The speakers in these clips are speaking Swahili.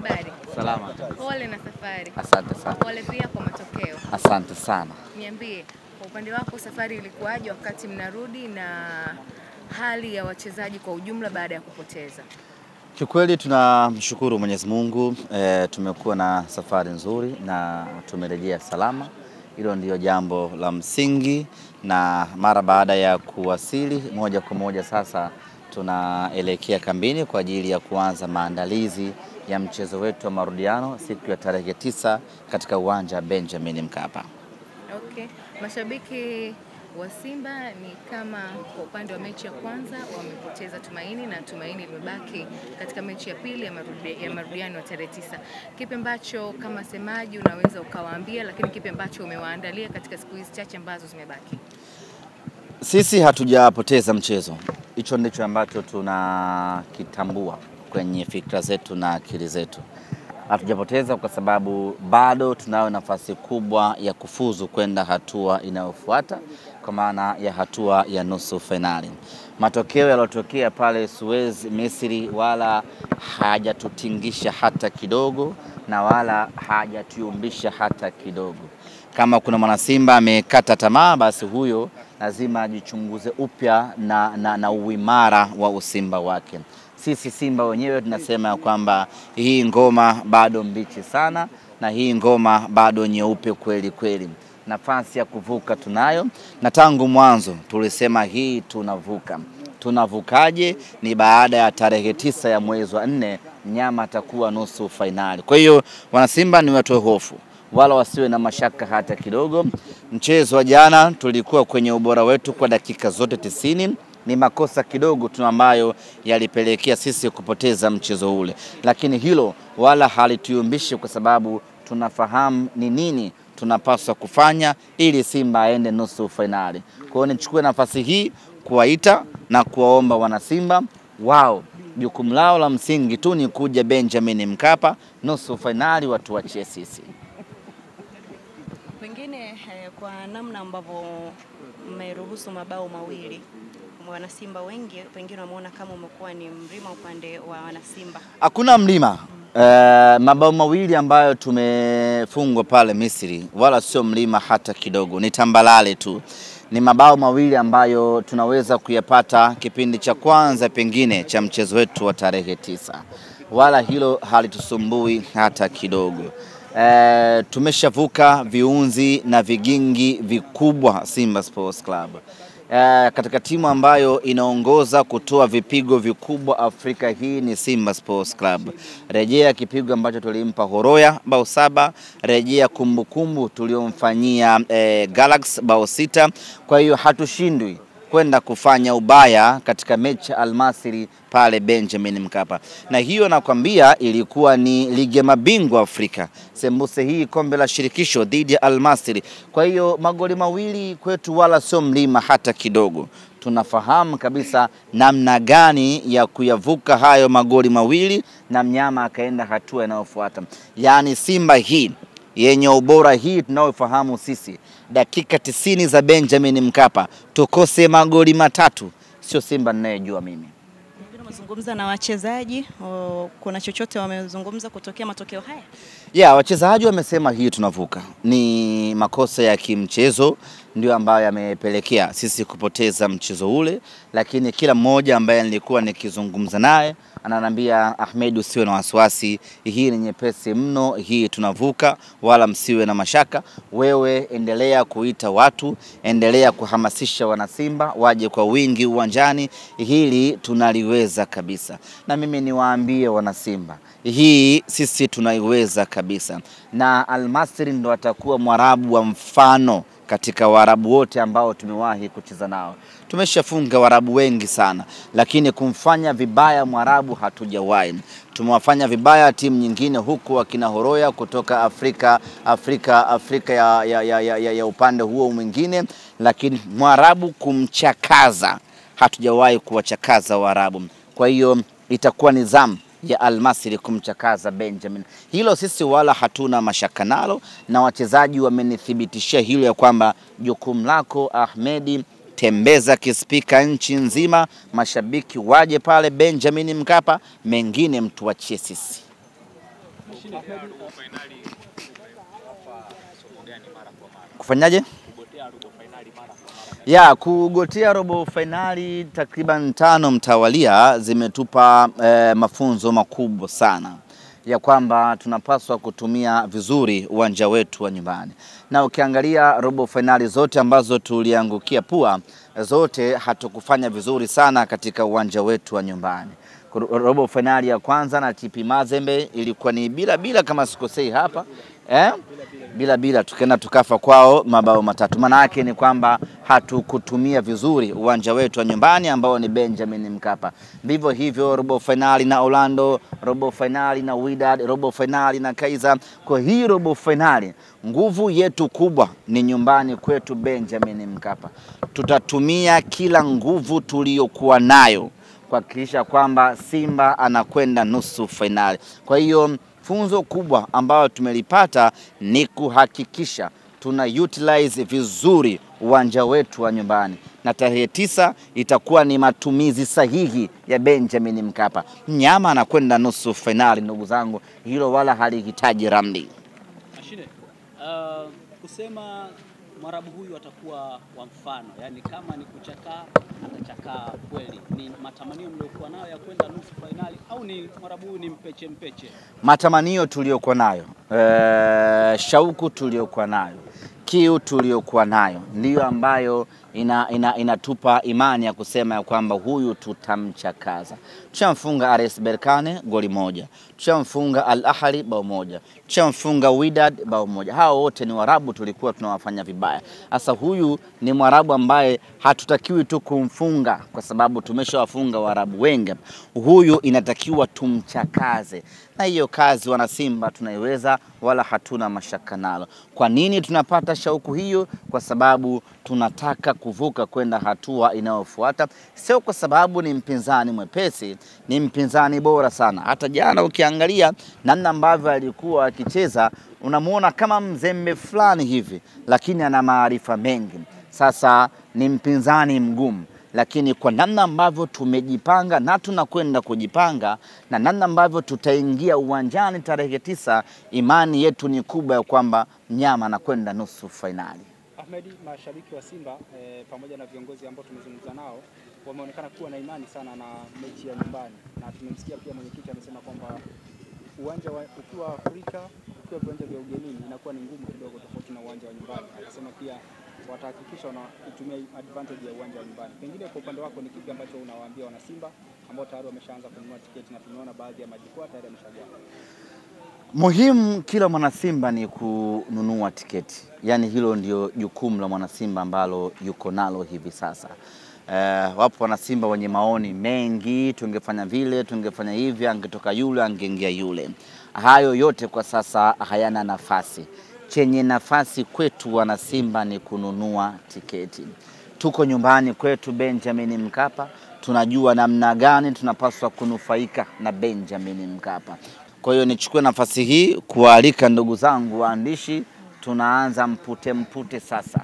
Habari? Salama. Pole na safari. Asante sana. Pole pia kwa matokeo. Asante sana. Niambie, kwa upande wako safari ilikuwaje wakati mnarudi na hali ya wachezaji kwa ujumla baada ya kupoteza? Kiukweli tunamshukuru Mwenyezi Mungu, tumekuwa na safari nzuri na tumerejea salama. Hilo ndio jambo la msingi, na mara baada ya kuwasili moja kwa moja sasa tunaelekea kambini kwa ajili ya kuanza maandalizi ya mchezo wetu wa marudiano siku ya tarehe 9 katika uwanja Benjamin Mkapa. Okay. Mashabiki wa Simba ni kama kwa upande wa mechi ya kwanza wamepoteza tumaini na tumaini limebaki katika mechi ya pili ya marudiano ya tarehe 9. Kipi ambacho kama semaji unaweza ukawaambia, lakini kipi ambacho umewaandalia katika siku hizi chache ambazo zimebaki? Sisi hatujapoteza mchezo. Hicho ndicho ambacho tunakitambua kwenye fikra zetu na akili zetu. Hatujapoteza kwa sababu bado tunayo nafasi kubwa ya kufuzu kwenda hatua inayofuata, kwa maana ya hatua ya nusu finali. Matokeo yaliyotokea pale Suez, Misri, wala hajatutingisha hata kidogo na wala hajatuyumbisha hata kidogo. Kama kuna mwana Simba amekata tamaa, basi huyo lazima ajichunguze upya na uimara wa usimba wake. Sisi Simba wenyewe tunasema kwamba hii ngoma bado mbichi sana na hii ngoma bado nyeupe kweli kweli. Nafasi ya kuvuka tunayo, na tangu mwanzo tulisema hii tunavuka. Tunavukaje? Ni baada ya tarehe 9 ya mwezi wa 4 mnyama atakuwa nusu finali. Kwa hiyo wana Simba ni watoe hofu, wala wasiwe na mashaka hata kidogo. Mchezo wa jana tulikuwa kwenye ubora wetu kwa dakika zote 90. Ni makosa kidogo tu ambayo yalipelekea sisi kupoteza mchezo ule, lakini hilo wala halituyumbishi kwa sababu tunafahamu ni nini tunapaswa kufanya ili Simba aende nusu finali. Kwa hiyo nichukue nafasi hii kuwaita na kuwaomba wana Simba, wao jukumu lao la msingi tu ni kuja Benjamin Mkapa nusu finali, watu wachie sisi. Pengine kwa namna ambavyo mmeruhusu mabao mawili, wana Simba wengi pengine wameona kama umekuwa ni mlima upande wa wana Simba. Hakuna mlima. Mabao mawili ambayo tumefungwa pale Misri wala sio mlima hata kidogo, ni tambalale tu. Ni mabao mawili ambayo tunaweza kuyapata kipindi cha kwanza pengine cha mchezo wetu wa tarehe 9. Wala hilo halitusumbui hata kidogo. Tumeshavuka viunzi na vigingi vikubwa Simba Sports Club. Katika timu ambayo inaongoza kutoa vipigo vikubwa Afrika hii ni Simba Sports Club. Rejea kipigo ambacho tulimpa Horoya bao 7, rejea kumbukumbu tuliomfanyia Galaxy bao 6. Kwa hiyo hatushindwi kwenda kufanya ubaya katika mechi Al-Masry pale Benjamin Mkapa. Na hiyo nakwambia ilikuwa ni ligi ya mabingwa Afrika. Sembuse hii kombe la shirikisho dhidi ya Al-Masry. Kwa hiyo magoli mawili kwetu wala sio mlima hata kidogo. Tunafahamu kabisa namna gani ya kuyavuka hayo magoli mawili na mnyama akaenda hatua inayofuata. Yaani Simba hii yenye ubora hii tunaofahamu sisi, dakika 90 za Benjamin Mkapa tukose magoli 3, sio Simba ninayejua mimi. Umezungumza na wachezaji, kuna chochote wamezungumza kutokea matokeo haya? Wachezaji wamesema hii tunavuka. Ni makosa ya kimchezo ndio ambayo yamepelekea sisi kupoteza mchezo ule, lakini kila mmoja ambaye nilikuwa nikizungumza naye ananiambia, Ahmed, usiwe na wasiwasi, hii ni nyepesi mno, hii tunavuka, wala msiwe na mashaka. Wewe endelea kuita watu, endelea kuhamasisha wana Simba waje kwa wingi uwanjani, hili tunaliweza kabisa. Na mimi niwaambie wana Simba, hii sisi tunaiweza kabisa. Na Al-Masry ndo atakuwa Mwarabu wa mfano katika Waarabu wote ambao tumewahi kucheza nao. Tumeshafunga Waarabu wengi sana, lakini kumfanya vibaya Mwarabu hatujawahi. Tumewafanya vibaya timu nyingine huku wakina Horoya kutoka Afrika ya upande huo mwingine, lakini Mwarabu kumchakaza hatujawahi kuwachakaza Waarabu. Kwa hiyo itakuwa nizamu ya Al-Masry kumchakaza Benjamin. Hilo sisi wala hatuna mashaka nalo, na wachezaji wamenithibitishia hilo ya kwamba jukumu lako Ahmedi, tembeza kispika nchi nzima, mashabiki waje pale Benjamin Mkapa, mengine mtuachie sisi. Kufanyaje? Ya, kugotea robo finali takriban 5 mtawalia zimetupa mafunzo makubwa sana ya kwamba tunapaswa kutumia vizuri uwanja wetu wa nyumbani. Na ukiangalia robo finali zote ambazo tuliangukia pua, zote hatukufanya vizuri sana katika uwanja wetu wa nyumbani. Robo finali ya kwanza na TP Mazembe ilikuwa ni bila kama sikosei hapa, bila tukaenda tukafa kwao mabao 3. Maana yake ni kwamba hatukutumia vizuri uwanja wetu wa nyumbani ambao ni Benjamin Mkapa. Vivyo hivyo robo finali na Orlando, robo finali na Wydad, robo finali na Kaizer. Kwa hii robo finali nguvu yetu kubwa ni nyumbani kwetu Benjamin Mkapa. Tutatumia kila nguvu tuliyokuwa nayo kuhakikisha kwamba Simba anakwenda nusu finali. Kwa hiyo funzo kubwa ambayo tumelipata ni kuhakikisha tuna utilize vizuri uwanja wetu wa nyumbani. Na tarehe 9 itakuwa ni matumizi sahihi ya Benjamin Mkapa. Mnyama anakwenda nusu finali ndugu zangu, hilo wala halihitaji ramli. Mashine, kusema Mwarabu huyu atakuwa wa mfano, yani kama ni kuchakaa atachakaa kweli. Ni matamanio mliokuwa nayo ya kwenda nusu finali au ni Mwarabu huyu ni mpeche? Matamanio tuliokuwa nayo, shauku tuliokuwa nayo, kiu tuliokuwa nayo ndiyo ambayo inatupa imani ya kusema ya kwamba huyu tutamchakaza. Tushamfunga RS Berkane goli 1, tushamfunga Al Ahly bao 1, tushamfunga Wydad bao 1. Hao wote ni Waarabu tulikuwa tunawafanya vibaya. Sasa huyu ni Mwarabu ambaye hatutakiwi tu kumfunga kwa sababu tumeshawafunga Waarabu wengi. Huyu inatakiwa tumchakaze. Na hiyo kazi wana Simba tunaiweza, wala hatuna mashaka nalo. Kwa nini tunapata shauku hiyo? Kwa sababu tunataka kuvuka kwenda hatua inayofuata. Sio kwa sababu ni mpinzani mwepesi, ni mpinzani bora sana. Hata jana ukiangalia namna ambavyo alikuwa akicheza, unamuona kama mzembe fulani hivi, lakini ana maarifa mengi. Sasa ni mpinzani mgumu, lakini kwa namna ambavyo tumejipanga na tunakwenda kujipanga na namna ambavyo tutaingia uwanjani tarehe 9, imani yetu ni kubwa ya kwamba mnyama anakwenda nusu finali. Ahmedi, mashabiki wa Simba pamoja na viongozi ambao tumezungumza nao wameonekana kuwa na imani sana na mechi ya nyumbani, na tumemsikia pia mwenyekiti amesema kwamba uwanja ukiwa Afrika, ukiwa viwanja vya ugenini inakuwa ni ngumu kidogo tofauti na uwanja wa nyumbani. Akasema pia watahakikisha wanatumia advantage ya uwanja wa nyumbani. Pengine kwa upande wako ni kipi ambacho unawaambia wana Simba ambao tayari wameshaanza kununua tiketi na tumeona baadhi ya majukwaa tayari yameshajaa? Muhimu kila mwana Simba ni kununua tiketi. Yaani hilo ndio jukumu la mwana Simba ambalo yuko nalo hivi sasa. Wapo wana Simba wenye maoni mengi, tungefanya vile, tungefanya hivi, angetoka yule, angeingia yule. Hayo yote kwa sasa hayana nafasi. Chenye nafasi kwetu wana Simba ni kununua tiketi. Tuko nyumbani kwetu Benjamin Mkapa, tunajua namna gani tunapaswa kunufaika na Benjamin Mkapa. Kwa hiyo nichukue nafasi hii kualika ndugu zangu waandishi, tunaanza mpute sasa.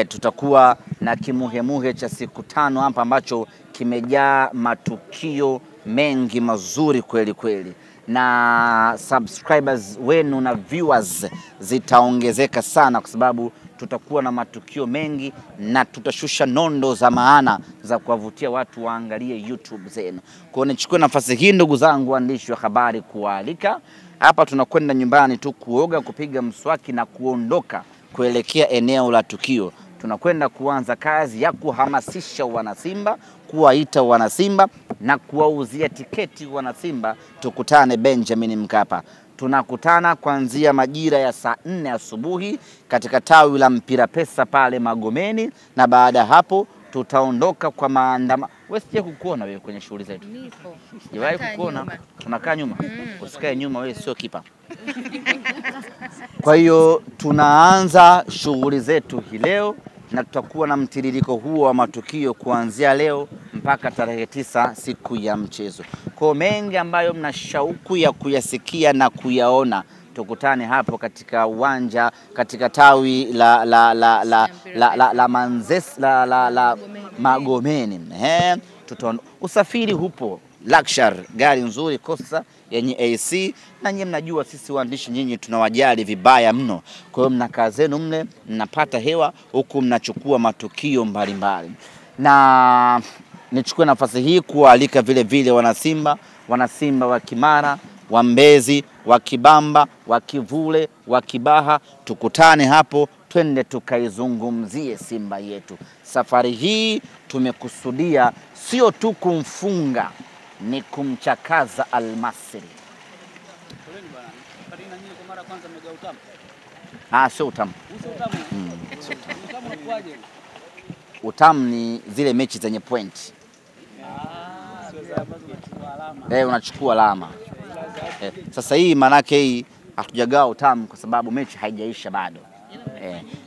Tutakuwa na kimuhemuhe cha siku 5 hapa ambacho kimejaa matukio mengi mazuri kweli kweli. Na subscribers wenu na viewers zitaongezeka sana kwa sababu tutakuwa na matukio mengi na tutashusha nondo za maana za kuwavutia watu waangalie YouTube zenu. Kwa hiyo nichukue nafasi hii ndugu zangu waandishi wa habari kualika. Hapa tunakwenda nyumbani tu kuoga, kupiga mswaki na kuondoka kuelekea eneo la tukio. Tunakwenda kuanza kazi ya kuhamasisha wanasimba, kuwaita wanasimba na kuwauzia tiketi wanasimba. Tukutane Benjamin Mkapa. Tunakutana kuanzia majira ya saa 4 asubuhi katika tawi la Mpira Pesa pale Magomeni, na baada hapo tutaondoka kwa maandamano. Wewe sije kukuona wewe kwenye shughuli zetu. Nipo. Jiwahi kukuona? Tunakaa nyuma. Usikae nyuma, wewe sio kipa. Kwa hiyo tunaanza shughuli zetu hii leo na tutakuwa na mtiririko huo wa matukio kuanzia leo mpaka tarehe 9 siku ya mchezo. Kwa mengi ambayo mna shauku ya kuyasikia na kuyaona, tukutane hapo katika uwanja, katika tawi la Manzese la Magomeni. Usafiri hupo luxury, gari nzuri Costa yenye AC, na nyinyi mnajua sisi waandishi nyinyi tunawajali vibaya mno. Kwa hiyo mnakaa zenu mle, mnapata hewa huku mnachukua matukio mbalimbali. Na nichukue nafasi hii kualika vile vile wanasimba wa Kimara, wa Mbezi, wa Kibamba, wa Kivule, wa Kibaha, tukutane hapo, twende tukaizungumzie Simba yetu. Safari hii tumekusudia sio tu kumfunga, ni kumchakaza Al-Masry. Sio utamu. Utamu ni zile mechi zenye point. Unachukua alama. Sasa hii manake hii hatujagawa utamu kwa sababu mechi haijaisha bado.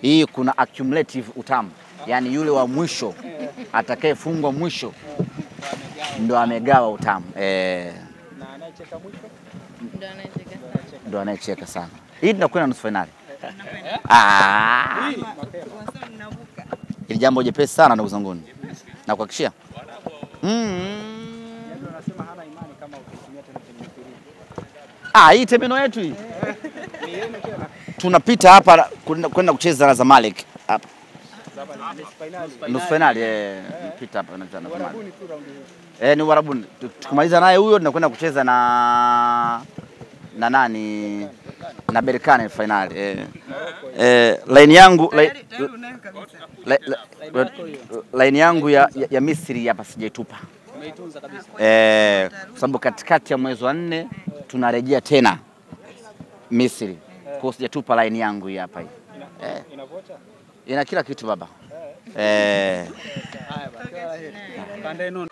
Hii kuna accumulative utamu. Yaani yule wa mwisho atakayefungwa mwisho ndo amegawa utamu. Na anayecheka mwisho Ndo anayecheka sana. Hii tunakwenda nusu finali. Ili jambo jepesi sana ndugu zangu. Na kuhakikishia. Anasema hana imani kama ukitumia tena kwenye Hii temeno yetu hii. Tunapita hapa kwenda kucheza na Zamalek hapa. Nusu finali pita hapa na Zamalek. Ni Warabuni. Tukimaliza naye huyo tunakwenda kucheza na nani? Na Berkane finali. Line yangu ya Misri hapa sijaitupa. Umeitunza kabisa. Kwa sababu katikati ya mwezi wa 4 tunarejea tena Misri. Kwa sijatupa line yangu hii hapa hii. Ina vocha? Ina kila kitu baba. Haya baba. Pande nini?